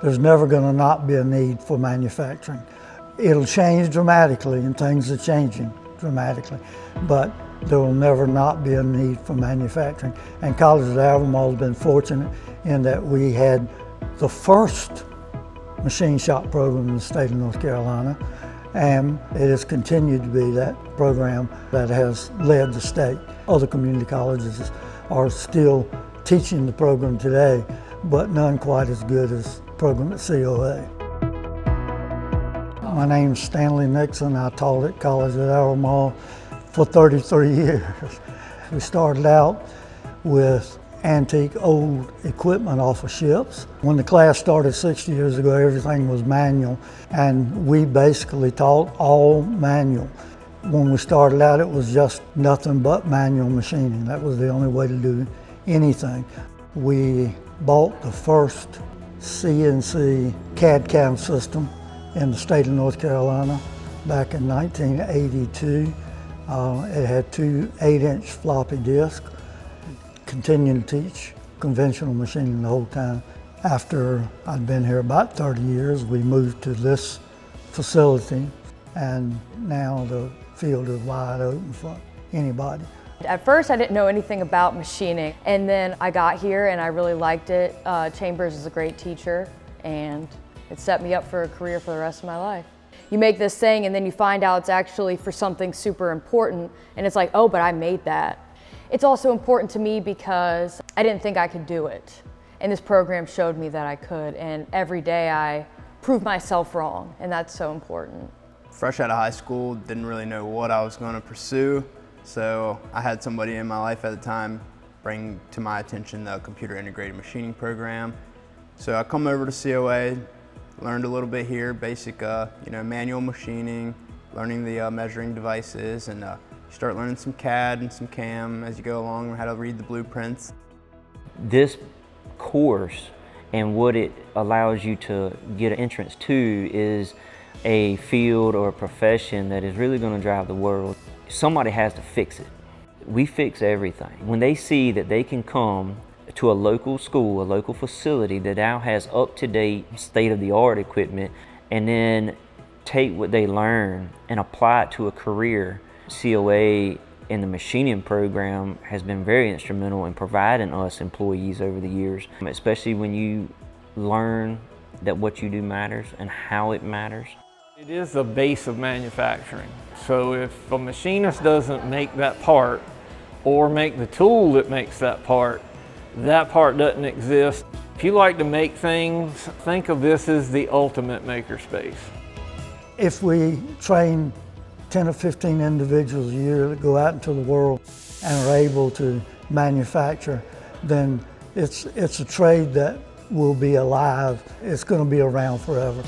There's never going to not be a need for manufacturing. It'll change dramatically, and things are changing dramatically, but there will never not be a need for manufacturing. And College of Albemarle has been fortunate in that we had the first machine shop program in the state of North Carolina, and it has continued to be that program that has led the state. Other community colleges are still teaching the program today, but none quite as good as the program at COA. My name's Stanley Nixon. I taught at College at Albemarle for 33 years. We started out with antique old equipment off of ships. When the class started 60 years ago, everything was manual, and we basically taught all manual. When we started out, it was just nothing but manual machining. That was the only way to do anything. We bought the first CNC CAD/CAM system in the state of North Carolina back in 1982. It had two 8-inch floppy disks. Continued to teach conventional machining the whole time. After I'd been here about 30 years, we moved to this facility, and now the field is wide open for anybody. At first I didn't know anything about machining, and then I got here and I really liked it. Chambers is a great teacher, and it set me up for a career for the rest of my life. You make this thing and then you find out it's actually for something super important, and it's like, oh, but I made that. It's also important to me because I didn't think I could do it, and this program showed me that I could, and every day I prove myself wrong, and that's so important. Fresh out of high school, didn't really know what I was going to pursue, so I had somebody in my life at the time bring to my attention the computer integrated machining program. So I come over to COA, learned a little bit here, basic manual machining, learning the measuring devices, and start learning some CAD and some CAM as you go along, how to read the blueprints. This course and what it allows you to get an entrance to is a field or a profession that is really going to drive the world. Somebody has to fix it. We fix everything. When they see that they can come to a local school, a local facility that now has up-to-date, state-of-the-art equipment, and then take what they learn and apply it to a career, COA in the machining program has been very instrumental in providing us employees over the years, especially when you learn that what you do matters and how it matters. It is the base of manufacturing. So if a machinist doesn't make that part or make the tool that makes that part doesn't exist. If you like to make things, think of this as the ultimate makerspace. If we train 10 or 15 individuals a year that go out into the world and are able to manufacture, then it's a trade that will be alive. It's going to be around forever.